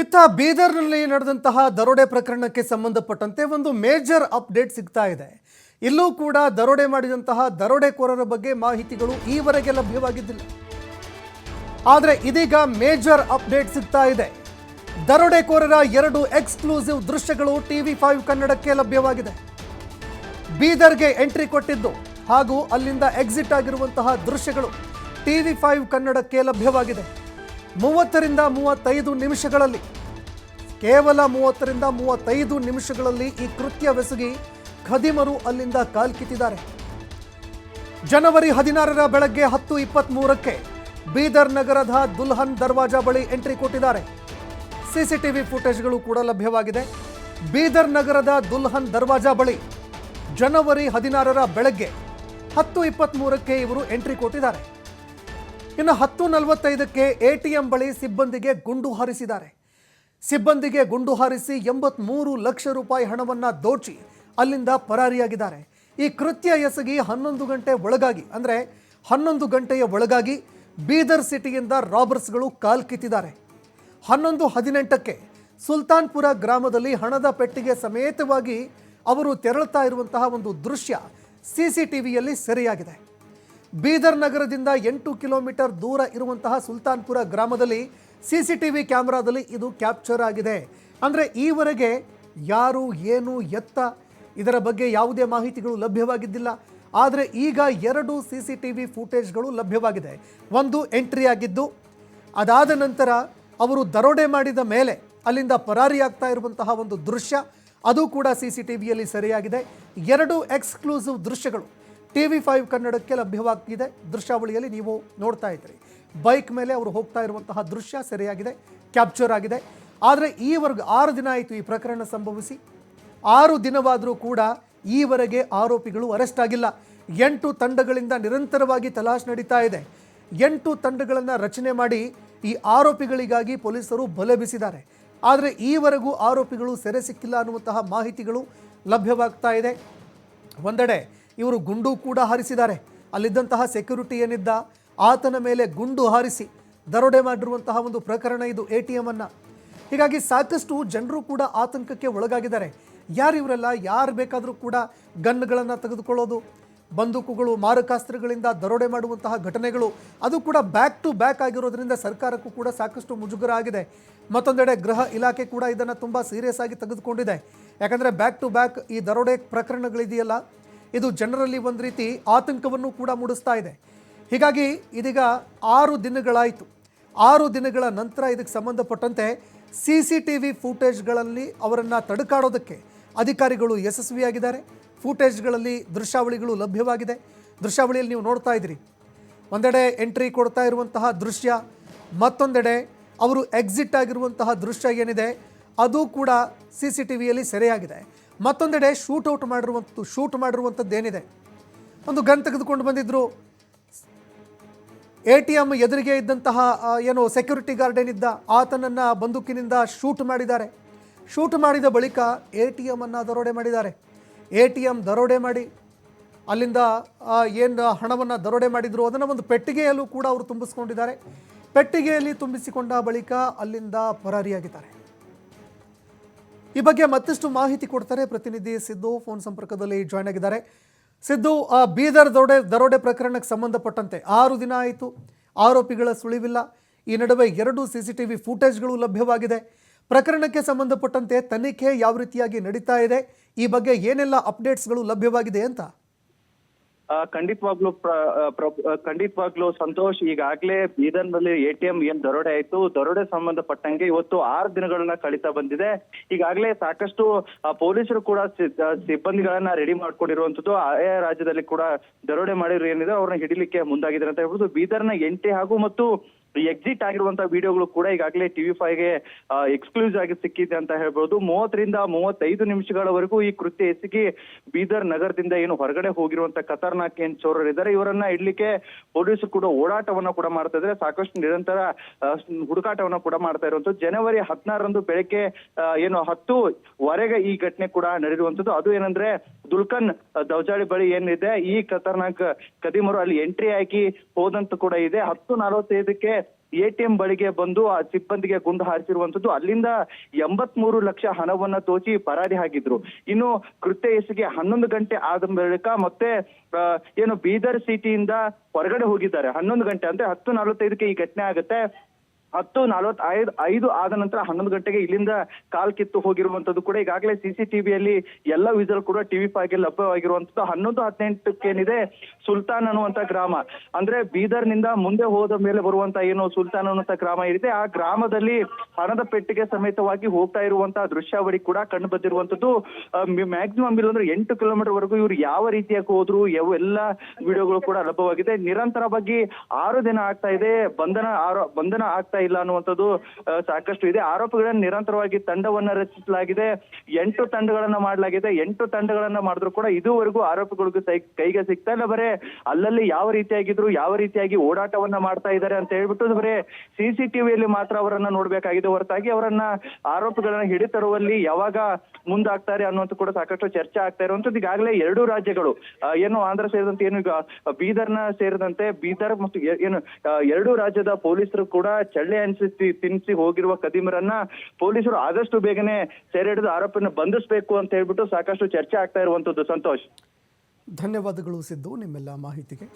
ಇತ್ತ ಬೀದರ್ನಲ್ಲಿ ನಡೆದಂತಹ ದರೋಡೆ ಪ್ರಕರಣಕ್ಕೆ ಸಂಬಂಧಪಟ್ಟಂತೆ ಒಂದು ಮೇಜರ್ ಅಪ್ಡೇಟ್ ಸಿಗ್ತಾ ಇದೆ. ಇಲ್ಲೂ ಕೂಡ ದರೋಡೆ ಮಾಡಿದಂತಹ ದರೋಡೆಕೋರರ ಬಗ್ಗೆ ಮಾಹಿತಿಗಳು ಈವರೆಗೆ ಲಭ್ಯವಾಗಿದ್ದಿಲ್ಲ. ಆದರೆ ಇದೀಗ ಮೇಜರ್ ಅಪ್ಡೇಟ್ ಸಿಗ್ತಾ ಇದೆ. ದರೋಡೆಕೋರರ 2 ಎಕ್ಸ್ಕ್ಲೂಸಿವ್ ದೃಶ್ಯಗಳು TV5 ಕನ್ನಡಕ್ಕೆ ಲಭ್ಯವಾಗಿದೆ. ಬೀದರ್ಗೆ ಎಂಟ್ರಿ ಕೊಟ್ಟಿದ್ದು ಹಾಗೂ ಅಲ್ಲಿಂದ ಎಕ್ಸಿಟ್ ಆಗಿರುವಂತಹ ದೃಶ್ಯಗಳು TV5 ಕನ್ನಡಕ್ಕೆ ಲಭ್ಯವಾಗಿದೆ. 30ರಿಂದ 35 ನಿಮಿಷಗಳಲ್ಲಿ, ಕೇವಲ 30ರಿಂದ 35 ನಿಮಿಷಗಳಲ್ಲಿ ಈ ಕೃತ್ಯವೆಸಗಿ ಖದೀಮರು ಅಲ್ಲಿಂದ ಕಾಲ್ಕಿತ್ತಿದ್ದಾರೆ. ಜನವರಿ 16ರ ಬೆಳಗ್ಗೆ 10:23ಕ್ಕೆ ಬೀದರ್ ನಗರದ ದುಲ್ಹನ್ ದರ್ವಾಜಾ ಬಳಿ ಎಂಟ್ರಿ ಕೊಟ್ಟಿದ್ದಾರೆ. CCTV ಫುಟೇಜ್ಗಳು ಕೂಡ ಲಭ್ಯವಾಗಿದೆ. ಬೀದರ್ ನಗರದ ದುಲ್ಹನ್ ದರ್ವಾಜಾ ಬಳಿ ಜನವರಿ 16ರ ಬೆಳಗ್ಗೆ 10:23ಕ್ಕೆ ಇವರು ಎಂಟ್ರಿ ಕೊಟ್ಟಿದ್ದಾರೆ. ಇನ್ನು 10:45ಕ್ಕೆ ATM ಬಳಿ ಸಿಬ್ಬಂದಿಗೆ ಗುಂಡು ಹಾರಿಸಿದ್ದಾರೆ. ಸಿಬ್ಬಂದಿಗೆ ಗುಂಡು ಹಾರಿಸಿ 83 ಲಕ್ಷ ರೂಪಾಯಿ ಹಣವನ್ನು ದೋಚಿ ಅಲ್ಲಿಂದ ಪರಾರಿಯಾಗಿದ್ದಾರೆ. ಈ ಕೃತ್ಯ ಎಸಗಿ 11 ಗಂಟೆ ಒಳಗಾಗಿ, ಅಂದರೆ 11 ಗಂಟೆಯ ಒಳಗಾಗಿ ಬೀದರ್ ಸಿಟಿಯಿಂದ ರಾಬರ್ಸ್ಗಳು ಕಾಲ್ಕಿತ್ತಿದ್ದಾರೆ. 11:18ಕ್ಕೆ ಸುಲ್ತಾನ್ಪುರ ಗ್ರಾಮದಲ್ಲಿ ಹಣದ ಪೆಟ್ಟಿಗೆ ಸಮೇತವಾಗಿ ಅವರು ತೆರಳುತ್ತಾ ಇರುವಂತಹ ಒಂದು ದೃಶ್ಯ CCTVಯಲ್ಲಿ ಸೆರೆಯಾಗಿದೆ. ಬೀದರ್ ನಗರದಿಂದ 8 ಕಿಲೋಮೀಟರ್ ದೂರ ಇರುವಂತಹ ಸುಲ್ತಾನ್ಪುರ ಗ್ರಾಮದಲ್ಲಿ CCTV ಕ್ಯಾಮ್ರಾದಲ್ಲಿ ಇದು ಕ್ಯಾಪ್ಚರ್ ಆಗಿದೆ. ಅಂದರೆ ಈವರೆಗೆ ಯಾರು, ಏನು, ಎತ್ತ ಇದರ ಬಗ್ಗೆ ಯಾವುದೇ ಮಾಹಿತಿಗಳು ಲಭ್ಯವಾಗಿದ್ದಿಲ್ಲ. ಆದರೆ ಈಗ 2 CCTV ಫುಟೇಜ್ಗಳು ಲಭ್ಯವಾಗಿದೆ. ಒಂದು ಎಂಟ್ರಿ ಆಗಿದ್ದು, ಅದಾದ ನಂತರ ಅವರು ದರೋಡೆ ಮಾಡಿದ ಮೇಲೆ ಅಲ್ಲಿಂದ ಪರಾರಿಯಾಗ್ತಾ ಇರುವಂತಹ ಒಂದು ದೃಶ್ಯ, ಅದು ಕೂಡ CCTVಯಲ್ಲಿ ಸೆರೆಯಾಗಿದೆ. 2 ಎಕ್ಸ್ಕ್ಲೂಸಿವ್ ದೃಶ್ಯಗಳು TV5 ಕನ್ನಡಕ್ಕೆ ಲಭ್ಯವಾಗಿದೆ. ದೃಶ್ಯಾವಳಿಯಲ್ಲಿ ನೀವು ನೋಡ್ತಾ ಇದ್ದೀರಿ. ಬೈಕ್ ಮೇಲೆ ಅವರು ಹೋಗ್ತಾ ಇರುವಂತಹ ದೃಶ್ಯ ಸೆರೆಯಾಗಿದೆ, ಕ್ಯಾಪ್ಚರ್ ಆಗಿದೆ. ಆದರೆ ಈವರೆಗೂ 6 ದಿನ ಆಯಿತು ಈ ಪ್ರಕರಣ ಸಂಭವಿಸಿ. 6 ದಿನವಾದರೂ ಕೂಡ ಈವರೆಗೆ ಆರೋಪಿಗಳು ಅರೆಸ್ಟ್ ಆಗಿಲ್ಲ. 8 ತಂಡಗಳಿಂದ ನಿರಂತರವಾಗಿ ತಲಾಶ್ ನಡೀತಾ ಇದೆ. 8 ತಂಡಗಳನ್ನು ರಚನೆ ಮಾಡಿ ಈ ಆರೋಪಿಗಳಿಗಾಗಿ ಪೊಲೀಸರು ಬಲೆ ಬೀಸಿದ್ದಾರೆ. ಆದರೆ ಈವರೆಗೂ ಆರೋಪಿಗಳು ಸೆರೆ ಸಿಕ್ಕಿಲ್ಲ ಅನ್ನುವಂತಹ ಮಾಹಿತಿಗಳು ಲಭ್ಯವಾಗ್ತಾ ಇದೆ. ಒಂದೆಡೆ ಇವರು ಗುಂಡು ಕೂಡ ಹಾರಿಸಿದ್ದಾರೆ. ಅಲ್ಲಿದ್ದಂತಹ ಸೆಕ್ಯೂರಿಟಿ ಏನಿದ್ದ ಆತನ ಮೇಲೆ ಗುಂಡು ಹಾರಿಸಿ ದರೋಡೆ ಮಾಡಿರುವಂತಹ ಒಂದು ಪ್ರಕರಣ ಇದು, ATM ಅನ್ನು. ಹೀಗಾಗಿ ಸಾಕಷ್ಟು ಜನರು ಕೂಡ ಆತಂಕಕ್ಕೆ ಒಳಗಾಗಿದ್ದಾರೆ. ಯಾರು ಇವರೆಲ್ಲ? ಯಾರು ಬೇಕಾದರೂ ಕೂಡ ಗನ್ಗಳನ್ನು ತೆಗೆದುಕೊಳ್ಳೋದು, ಬಂದೂಕುಗಳು, ಮಾರಕಾಸ್ತ್ರಗಳಿಂದ ದರೋಡೆ ಮಾಡುವಂತಹ ಘಟನೆಗಳು, ಅದು ಕೂಡ ಬ್ಯಾಕ್ ಟು ಬ್ಯಾಕ್ ಆಗಿರೋದ್ರಿಂದ ಸರ್ಕಾರಕ್ಕೂ ಕೂಡ ಸಾಕಷ್ಟು ಮುಜುಗರ ಆಗಿದೆ. ಮತ್ತೊಂದೆಡೆ ಗೃಹ ಇಲಾಖೆ ಕೂಡ ಇದನ್ನು ತುಂಬ ಸೀರಿಯಸ್ ಆಗಿ ತೆಗೆದುಕೊಂಡಿದೆ. ಯಾಕಂದರೆ ಬ್ಯಾಕ್ ಟು ಬ್ಯಾಕ್ ಈ ದರೋಡೆ ಪ್ರಕರಣಗಳಿದೆಯಲ್ಲ, ಇದು ಜನರಲ್ಲಿ ಒಂದು ರೀತಿ ಆತಂಕವನ್ನು ಕೂಡ ಮೂಡಿಸ್ತಾ ಇದೆ. ಹೀಗಾಗಿ ಇದೀಗ 6 ದಿನಗಳಾಯಿತು. 6 ದಿನಗಳ ನಂತರ ಇದಕ್ಕೆ ಸಂಬಂಧಪಟ್ಟಂತೆ CCTV ಫುಟೇಜ್ಗಳಲ್ಲಿ ಅವರನ್ನು ತಡೆಕಾಡೋದಕ್ಕೆ ಅಧಿಕಾರಿಗಳು ಯಶಸ್ವಿಯಾಗಿದ್ದಾರೆ. ಫುಟೇಜ್ಗಳಲ್ಲಿ ದೃಶ್ಯಾವಳಿಗಳು ಲಭ್ಯವಾಗಿದೆ. ದೃಶ್ಯಾವಳಿಯಲ್ಲಿ ನೀವು ನೋಡ್ತಾ ಇದ್ದೀರಿ. ಒಂದೆಡೆ ಎಂಟ್ರಿ ಕೊಡ್ತಾ ಇರುವಂತಹ ದೃಶ್ಯ, ಮತ್ತೊಂದೆಡೆ ಅವರು ಎಕ್ಸಿಟ್ ಆಗಿರುವಂತಹ ದೃಶ್ಯ ಏನಿದೆ ಅದು ಕೂಡ CCTVಯಲ್ಲಿ ಸೆರೆಯಾಗಿದೆ. ಮತ್ತೊಂದೆಡೆ ಶೂಟ್ ಮಾಡಿರುವಂಥದ್ದು ಏನಿದೆ, ಒಂದು ಗನ್ ತೆಗೆದುಕೊಂಡು ಬಂದಿದ್ದರು. ATM ಎದುರಿಗೆ ಇದ್ದಂತಹ ಏನು ಸೆಕ್ಯೂರಿಟಿ ಗಾರ್ಡ್ ಏನಿದ್ದ ಆತನನ್ನು ಬಂದೂಕಿನಿಂದ ಶೂಟ್ ಮಾಡಿದ್ದಾರೆ. ಶೂಟ್ ಮಾಡಿದ ಬಳಿಕ ATM ಅನ್ನು ದರೋಡೆ ಮಾಡಿದ್ದಾರೆ. ATM ದರೋಡೆ ಮಾಡಿ ಅಲ್ಲಿಂದ ಏನು ಹಣವನ್ನು ದರೋಡೆ ಮಾಡಿದ್ರು ಅದನ್ನು ಒಂದು ಪೆಟ್ಟಿಗೆಯಲ್ಲೂ ಕೂಡ ಅವರು ತುಂಬಿಸ್ಕೊಂಡಿದ್ದಾರೆ. ಪೆಟ್ಟಿಗೆಯಲ್ಲಿ ತುಂಬಿಸಿಕೊಂಡ ಬಳಿಕ ಅಲ್ಲಿಂದ ಪರಾರಿಯಾಗಿದ್ದಾರೆ. ಈ ಬಗ್ಗೆ ಮತ್ತಷ್ಟು ಮಾಹಿತಿ ಕೊಡ್ತಾರೆ ಪ್ರತಿನಿಧಿ ಸಿದ್ದು, ಫೋನ್ ಸಂಪರ್ಕದಲ್ಲಿ ಜಾಯ್ನ್ ಆಗಿದ್ದಾರೆ. ಸಿದ್ದು, ಬೀದರ್ ದರೋಡೆ ಪ್ರಕರಣಕ್ಕೆ ಸಂಬಂಧಪಟ್ಟಂತೆ 6 ದಿನ ಆಯಿತು, ಆರೋಪಿಗಳ ಸುಳಿವಿಲ್ಲ. ಈ ನಡುವೆ 2 CCTV ಫುಟೇಜ್ಗಳು ಲಭ್ಯವಾಗಿದೆ. ಪ್ರಕರಣಕ್ಕೆ ಸಂಬಂಧಪಟ್ಟಂತೆ ತನಿಖೆ ಯಾವ ರೀತಿಯಾಗಿ ನಡೀತಾ ಇದೆ, ಈ ಬಗ್ಗೆ ಏನೆಲ್ಲ ಅಪ್ಡೇಟ್ಸ್ಗಳು ಲಭ್ಯವಾಗಿದೆ ಅಂತ? ಖಂಡಿತವಾಗ್ಲೂ ಸಂತೋಷ್, ಈಗಾಗಲೇ ಬೀದರ್ನಲ್ಲಿ ATM ಏನ್ ದರೋಡೆ ಆಯ್ತು, ದರೋಡೆ ಸಂಬಂಧಪಟ್ಟಂಗೆ ಇವತ್ತು 6 ದಿನಗಳನ್ನ ಕಳೀತಾ ಬಂದಿದೆ. ಈಗಾಗಲೇ ಸಾಕಷ್ಟು ಪೊಲೀಸರು ಕೂಡ ಸಿಬ್ಬಂದಿಗಳನ್ನ ರೆಡಿ ಮಾಡ್ಕೊಂಡಿರುವಂತದ್ದು. ಆಯಾ ರಾಜ್ಯದಲ್ಲಿ ಕೂಡ ದರೋಡೆ ಮಾಡಿರೋ ಏನಿದೆ ಅವ್ರನ್ನ ಹಿಡಿಲಿಕ್ಕೆ ಮುಂದಾಗಿದ್ದಾರೆ ಅಂತ ಹೇಳ್ಬೋದು. ಬೀದರ್ನ ಎಂಟ್ರಿ ಹಾಗೂ ಮತ್ತು ಎಕ್ಸಿಟ್ ಆಗಿರುವಂತಹ ವಿಡಿಯೋಗಳು ಕೂಡ ಈಗಾಗಲೇ TV5ಗೆ ಎಕ್ಸ್ಕ್ಲೂಸಿವ್ ಆಗಿ ಸಿಕ್ಕಿದೆ ಅಂತ ಹೇಳ್ಬೋದು. 30ರಿಂದ 35 ನಿಮಿಷಗಳವರೆಗೂ ಈ ಕೃತ್ಯ ಎಸಗಿ ಬೀದರ್ ನಗರದಿಂದ ಏನು ಹೊರಗಡೆ ಹೋಗಿರುವಂತ ಖತರ್ನಾಕ್ ಏನ್ ಚೋರರಿದ್ದಾರೆ ಇವರನ್ನ ಇಡ್ಲಿಕ್ಕೆ ಪೊಲೀಸರು ಕೂಡ ಓಡಾಟವನ್ನ ಕೂಡ ಮಾಡ್ತಾ ಇದ್ದಾರೆ. ಸಾಕಷ್ಟು ನಿರಂತರ ಹುಡುಕಾಟವನ್ನ ಕೂಡ ಮಾಡ್ತಾ ಇರುವಂತದ್ದು. ಜನವರಿ 16ರಂದು ಬೆಳಗ್ಗೆ ಏನು 10:00ವರೆಗೆ ಈ ಘಟನೆ ಕೂಡ ನಡೆದಿರುವಂತದ್ದು. ಅದು ಏನಂದ್ರೆ ದುಲ್ಕನ್ ದೌಜಾಳಿ ಬಳಿ ಏನಿದೆ, ಈ ಖತರ್ನಾಕ್ ಕದೀಮರು ಅಲ್ಲಿ ಎಂಟ್ರಿ ಆಗಿ ಹೋದಂತ ಕೂಡ ಇದೆ. 10:45ಕ್ಕೆ ATM ಬಳಿಗೆ ಬಂದು ಆ ಸಿಬ್ಬಂದಿಗೆ ಗುಂಡು ಹಾರಿಸಿರುವಂತದ್ದು. ಅಲ್ಲಿಂದ 83 ಲಕ್ಷ ಹಣವನ್ನ ದೋಚಿ ಪರಾರಿ ಆಗಿದ್ರು. ಇನ್ನು ಕೃತ್ಯ ಎಸಗಿ 11 ಗಂಟೆ ಆದ ಬಳಿಕ ಮತ್ತೆ ಏನು ಬೀದರ್ ಸಿಟಿಯಿಂದ ಹೊರಗಡೆ ಹೋಗಿದ್ದಾರೆ. 11 ಗಂಟೆ ಅಂದ್ರೆ 10:45ಕ್ಕೆ ಈ ಘಟನೆ ಆಗುತ್ತೆ. 10:45 ಆದ ನಂತರ 11 ಗಂಟೆಗೆ ಇಲ್ಲಿಂದ ಕಾಲ್ ಕಿತ್ತು ಹೋಗಿರುವಂತದ್ದು ಕೂಡ ಈಗಾಗಲೇ CCTVಯಲ್ಲಿ ಎಲ್ಲ ವಿಜುವಲ್ ಕೂಡ TV5ಗೆ ಲಭ್ಯವಾಗಿರುವಂತದ್ದು. 11:18ಕ್ಕೆ ಏನಿದೆ ಸುಲ್ತಾನ್ ಅನ್ನುವಂತ ಗ್ರಾಮ, ಅಂದ್ರೆ ಬೀದರ್ ನಿಂದ ಮುಂದೆ ಹೋದ ಮೇಲೆ ಬರುವಂತ ಏನು ಸುಲ್ತಾನ್ ಅನ್ನುವಂತ ಗ್ರಾಮ ಇದೆ, ಆ ಗ್ರಾಮದಲ್ಲಿ ಹಣದ ಪೆಟ್ಟಿಗೆ ಸಮೇತವಾಗಿ ಹೋಗ್ತಾ ಇರುವಂತಹ ದೃಶ್ಯಾವಳಿ ಕೂಡ ಕಂಡು ಬಂದಿರುವಂತದ್ದು. ಮ್ಯಾಕ್ಸಿಮಮ್ ಇಲ್ಲಂದ್ರೆ 8 ಕಿಲೋಮೀಟರ್ ವರೆಗೂ ಇವ್ರು ಯಾವ ರೀತಿಯಾಗಿ ಹೋದ್ರು ಎಲ್ಲ ವಿಡಿಯೋಗಳು ಕೂಡ ಲಭ್ಯವಾಗಿದೆ. ನಿರಂತರವಾಗಿ 6 ದಿನ ಆಗ್ತಾ ಇದೆ, ಬಂಧನ ಆಗ್ತಾ ಇಲ್ಲ ಅನ್ನುವಂಥದ್ದು ಸಾಕಷ್ಟು ಇದೆ. ಆರೋಪಿಗಳನ್ನ ನಿರಂತರವಾಗಿ ತಂಡವನ್ನ ರಚಿಸಲಾಗಿದೆ, 8 ತಂಡಗಳನ್ನ ಮಾಡಲಾಗಿದೆ. 8 ತಂಡಗಳನ್ನ ಮಾಡಿದ್ರು ಕೂಡ ಇದುವರೆಗೂ ಆರೋಪಿಗಳಿಗೂ ಕೈಗೆ ಸಿಗ್ತಾ ಇಲ್ಲ. ಬರೇ ಅಲ್ಲಲ್ಲಿ ಯಾವ ರೀತಿಯಾಗಿದ್ರು, ಯಾವ ರೀತಿಯಾಗಿ ಓಡಾಟವನ್ನ ಮಾಡ್ತಾ ಇದ್ದಾರೆ ಅಂತ ಹೇಳ್ಬಿಟ್ಟು ಬರೇ CCTVಯಲ್ಲಿ ಮಾತ್ರ ಅವರನ್ನ ನೋಡ್ಬೇಕಾಗಿದೆ ಹೊರತಾಗಿ ಅವರನ್ನ ಆರೋಪಿಗಳನ್ನ ಹಿಡಿತರುವಲ್ಲಿ ಯಾವಾಗ ಮುಂದಾಗ್ತಾರೆ ಅನ್ನುವಂಥ ಕೂಡ ಸಾಕಷ್ಟು ಚರ್ಚೆ ಆಗ್ತಾ ಇರುವಂತದ್ದು. ಈಗಾಗಲೇ 2 ರಾಜ್ಯಗಳು ಏನು ಆಂಧ್ರ ಸೇರಿದಂತೆ ಏನು ಈಗ ಬೀದರ್ನ ಸೇರಿದಂತೆ ಬೀದರ್ ಮತ್ತು ಏನು 2 ರಾಜ್ಯದ ಪೊಲೀಸರು ಕೂಡ ಚಳ್ಳೆ ತಿನ್ನಿಸಿ ಹೋಗಿರುವ ಖದೀಮರನ್ನ ಪೊಲೀಸರು ಆದಷ್ಟು ಬೇಗನೆ ಸೆರೆ ಹಿಡಿದು ಆರೋಪಿನ ಬಂಧಿಸಬೇಕು ಅಂತ ಹೇಳ್ಬಿಟ್ಟು ಸಾಕಷ್ಟು ಚರ್ಚೆ ಆಗ್ತಾ ಇರುವಂತದ್ದು. ಸಂತೋಷ್, ಧನ್ಯವಾದಗಳು ಸಿದ್ದು ನಿಮ್ಮೆಲ್ಲ ಮಾಹಿತಿಗೆ.